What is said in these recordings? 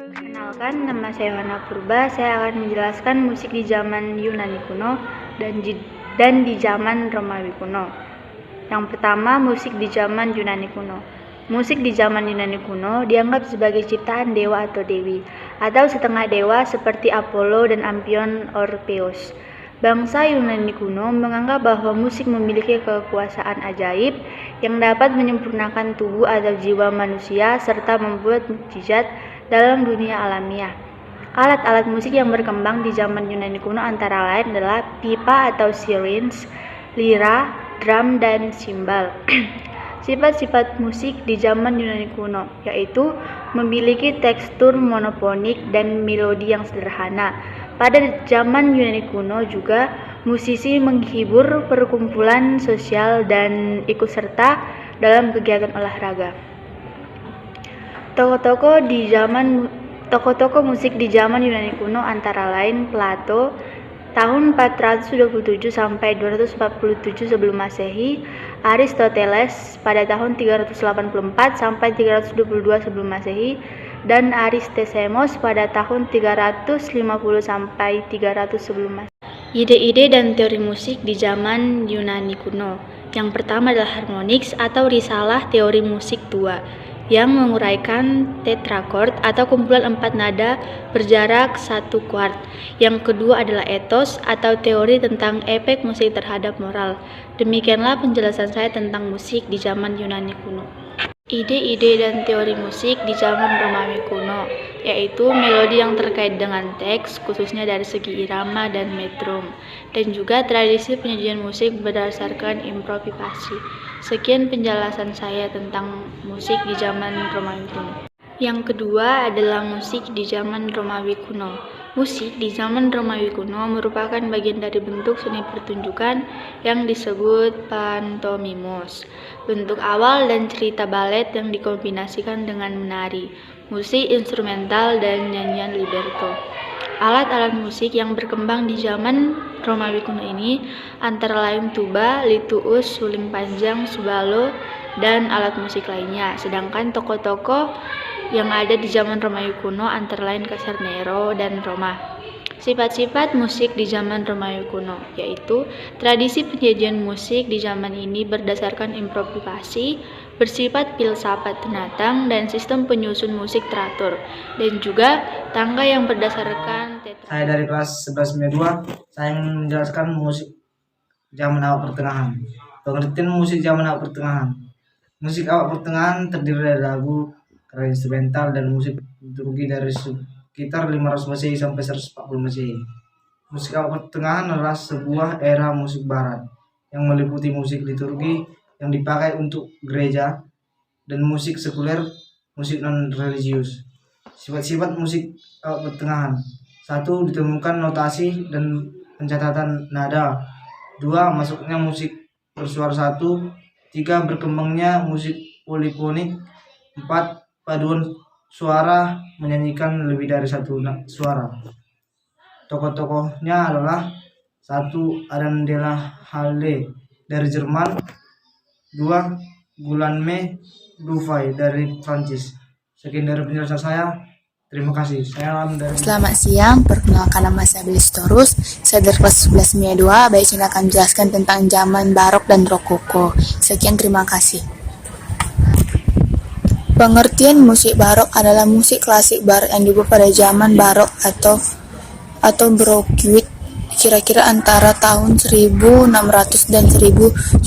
Kenalkan, nama saya Yohana Purba. Saya akan menjelaskan musik di zaman Yunani kuno dan di zaman Romawi kuno. Yang pertama, musik di zaman Yunani kuno. Musik di zaman Yunani kuno dianggap sebagai ciptaan dewa atau dewi, atau setengah dewa seperti Apollo dan Ampion Orpheus. Bangsa Yunani kuno menganggap bahwa musik memiliki kekuasaan ajaib yang dapat menyempurnakan tubuh atau jiwa manusia serta membuat mukjizat dalam dunia alamiah. Alat-alat musik yang berkembang di zaman Yunani kuno antara lain adalah pipa atau syrinx, lira, drum, dan simbal. Sifat-sifat musik di zaman Yunani kuno yaitu memiliki tekstur monofonik dan melodi yang sederhana. Pada zaman Yunani kuno juga musisi menghibur perkumpulan sosial dan ikut serta dalam kegiatan olahraga. Tokoh-tokoh musik di zaman Yunani kuno antara lain Plato tahun 427 sampai 247 sebelum Masehi, Aristoteles pada tahun 384 sampai 322 sebelum Masehi, dan Aristosemos pada tahun 350 sampai 300 sebelum Masehi. Ide-ide dan teori musik di zaman Yunani kuno. Yang pertama adalah harmoniks atau risalah teori musik tua yang menguraikan tetrachord atau kumpulan 4 nada berjarak 1 kuart. Yang kedua adalah ethos atau teori tentang efek musik terhadap moral. Demikianlah penjelasan saya tentang musik di zaman Yunani kuno. Ide-ide dan teori musik di zaman Romawi kuno, yaitu melodi yang terkait dengan teks, khususnya dari segi irama dan metrum, dan juga tradisi penyajian musik berdasarkan improvisasi. Sekian penjelasan saya tentang musik di zaman Romawi kuno. Yang kedua adalah musik di zaman Romawi kuno. Musik di zaman Romawi kuno merupakan bagian dari bentuk seni pertunjukan yang disebut pantomimus. Bentuk awal dan cerita balet yang dikombinasikan dengan menari, musik instrumental, dan nyanyian libretto. Alat-alat musik yang berkembang di zaman Romawi kuno ini antara lain tuba, lituus, suling panjang, subalo, dan alat musik lainnya. Sedangkan tokoh-tokoh yang ada di zaman Romawi kuno antara lain Kaisar Nero dan Roma. Sifat-sifat musik di zaman Romawi kuno yaitu tradisi penyajian musik di zaman ini berdasarkan improvisasi, bersifat filsafat penatang, dan sistem penyusun musik teratur, dan juga tangga yang berdasarkan Saya dari kelas 11 2, saya ingin menjelaskan musik zaman awal pertengahan. Pengertian musik zaman awal pertengahan. Musik awal pertengahan terdiri dari lagu, karya instrumental, dan musik liturgi dari sekitar 500 Masehi sampai 140 Masehi. Musik awal pertengahan adalah sebuah era musik barat yang meliputi musik liturgi yang dipakai untuk gereja dan musik sekuler, musik non-religius. Sifat-sifat musik awal pertengahan. 1. Ditemukan notasi dan pencatatan nada. 2. Masuknya musik bersuara 1. 3. Berkembangnya musik polifonik. 4. Paduan suara menyanyikan lebih dari 1 suara. Tokoh-tokohnya adalah 1. Adam de la Halle dari Jerman. 2. Guillaume Dufay dari Prancis. Sekian dari penjelasan saya. Terima kasih. Selamat siang, perkenalkan nama saya Belistorus. Saya dari kelas 11 MIA 2. Baik, saya akan menjelaskan tentang zaman barok dan rokoko. Sekian, terima kasih. Pengertian musik barok adalah musik klasik barat yang dibuat pada zaman barok atau Baroque, kira-kira antara tahun 1600 dan 1750.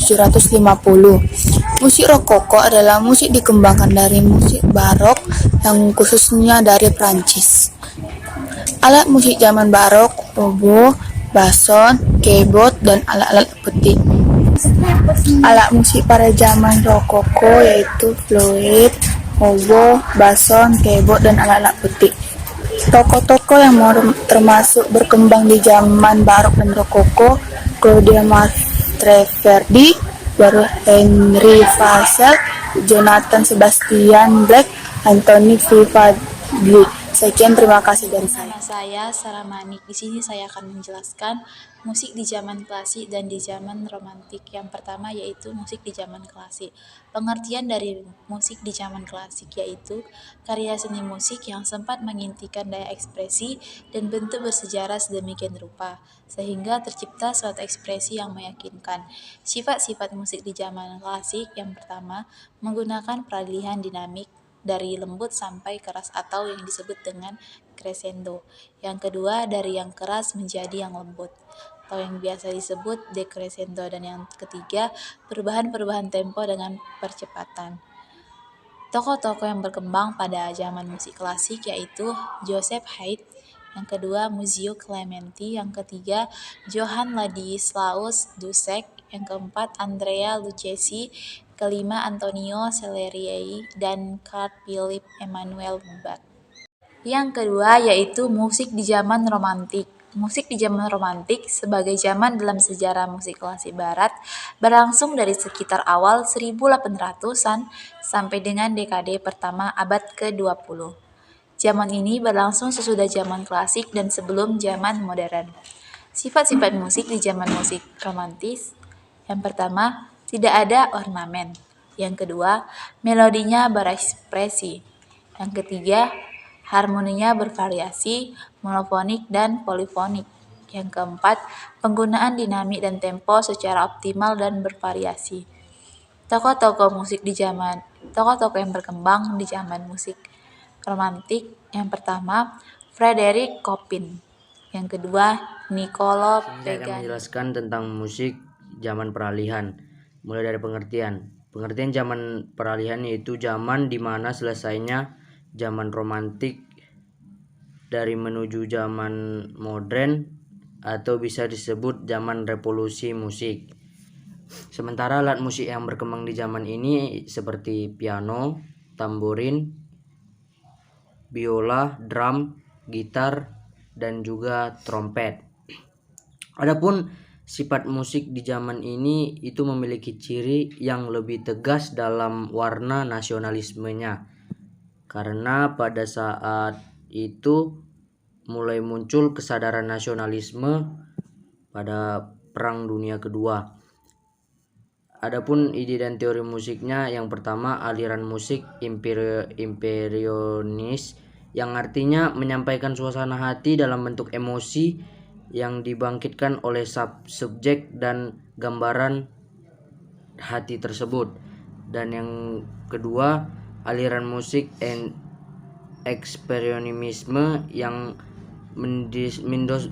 Musik rokoko adalah musik dikembangkan dari musik barok yang khususnya dari Prancis. Alat musik zaman barok, oboe, bason, keyboard, dan alat-alat petik. Alat musik pada zaman rokoko yaitu flute, oboe, bason, keyboard, dan alat-alat petik. Tokoh-tokoh yang termasuk berkembang di zaman barok dan rokoko: Claudia Monteverdi, baru Henry Purcell, Jonathan Sebastian Bach, Anthony Vivaldi. Sekian, terima kasih dari saya. Nama saya Sarah Manik. Di sini saya akan menjelaskan Musik di zaman klasik dan di zaman romantik. Yang pertama yaitu musik di zaman klasik. Pengertian dari musik di zaman klasik yaitu karya seni musik yang sempat mengintikan daya ekspresi dan bentuk bersejarah sedemikian rupa, sehingga tercipta suatu ekspresi yang meyakinkan. Sifat-sifat musik di zaman klasik yang pertama, menggunakan peralihan dinamik dari lembut sampai keras atau yang disebut dengan crescendo. Yang kedua, dari yang keras menjadi yang lembut atau yang biasa disebut decrescendo. Dan yang ketiga, perubahan-perubahan tempo dengan percepatan. Tokoh-tokoh yang berkembang pada zaman musik klasik yaitu Joseph Haydn, yang kedua Muzio Clementi, yang ketiga Johann Ladislaus Dussek, yang keempat Andrea Lucchesi, kelima Antonio Salieri, dan Carl Philipp Emanuel Bach. Yang kedua yaitu musik di zaman romantik. Musik di zaman romantik sebagai zaman dalam sejarah musik klasik barat berlangsung dari sekitar awal 1800-an sampai dengan dekade pertama abad ke-20. Zaman ini berlangsung sesudah zaman klasik dan sebelum zaman modern. Sifat-sifat musik di zaman musik romantis. Yang pertama, tidak ada ornamen. Yang kedua, melodinya berekspresi. Yang ketiga, harmoninya bervariasi, monofonik dan polifonik. Yang keempat, penggunaan dinamik dan tempo secara optimal dan bervariasi. Tokoh-tokoh yang berkembang di zaman musik romantik. Yang pertama, Frederick Chopin. Yang kedua, Niccolo Saya akan Paganini. menjelaskan tentang musik zaman peralihan. Mulai dari pengertian. Pengertian zaman peralihan yaitu zaman di mana selesainya zaman romantik dari menuju zaman modern atau bisa disebut zaman revolusi musik. Sementara alat musik yang berkembang di zaman ini seperti piano, tamborin, biola, drum, gitar, dan juga trompet. Adapun sifat musik di zaman ini itu memiliki ciri yang lebih tegas dalam warna nasionalismenya. Karena pada saat itu mulai muncul kesadaran nasionalisme pada Perang Dunia Kedua. Adapun ide dan teori musiknya, yang pertama aliran musik impressionis yang artinya menyampaikan suasana hati dalam bentuk emosi yang dibangkitkan oleh subjek dan gambaran hati tersebut. Dan yang kedua, aliran musik ekspresionisme yang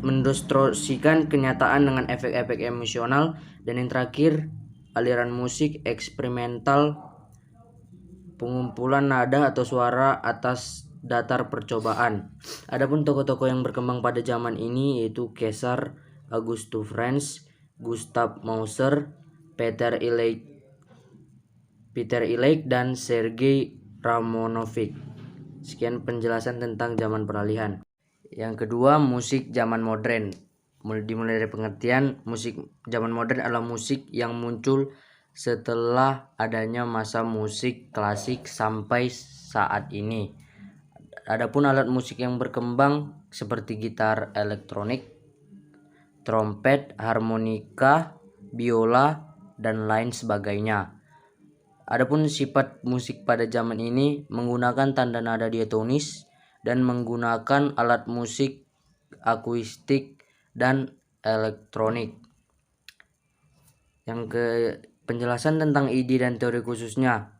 mendistorsikan kenyataan dengan efek-efek emosional. Dan yang terakhir, aliran musik eksperimental, pengumpulan nada atau suara atas datar percobaan. Adapun tokoh-tokoh yang berkembang pada zaman ini yaitu Kaisar Augustus Franz, Gustav Mahler, Peter Illich, dan Sergei Ramonovic. Sekian penjelasan tentang zaman peralihan. Yang kedua, musik zaman modern. Dimulai dari pengertian, musik zaman modern adalah musik yang muncul setelah adanya masa musik klasik sampai saat ini. Adapun alat musik yang berkembang seperti gitar elektronik, trompet, harmonika, biola, dan lain sebagainya. Adapun sifat musik pada zaman ini menggunakan tanda nada diatonis dan menggunakan alat musik akustik dan elektronik. Yang ke penjelasan tentang ide dan teori khususnya.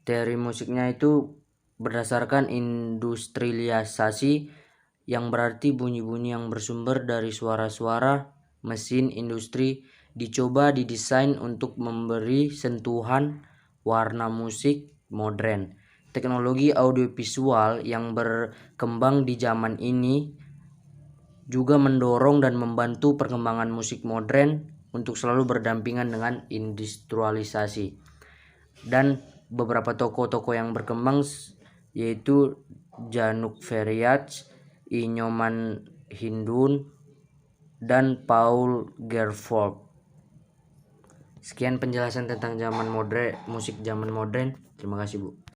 Teori musiknya itu berdasarkan industrialisasi, yang berarti bunyi-bunyi yang bersumber dari suara-suara mesin industri dicoba didesain untuk memberi sentuhan warna musik modern. Teknologi audiovisual yang berkembang di zaman ini juga mendorong dan membantu perkembangan musik modern untuk selalu berdampingan dengan industrialisasi. Dan beberapa tokoh-tokoh yang berkembang yaitu Januk Veryach, Inyoman Hindun, dan Paul Gerfolk. Sekian penjelasan tentang musik zaman modern. Terima kasih, Bu.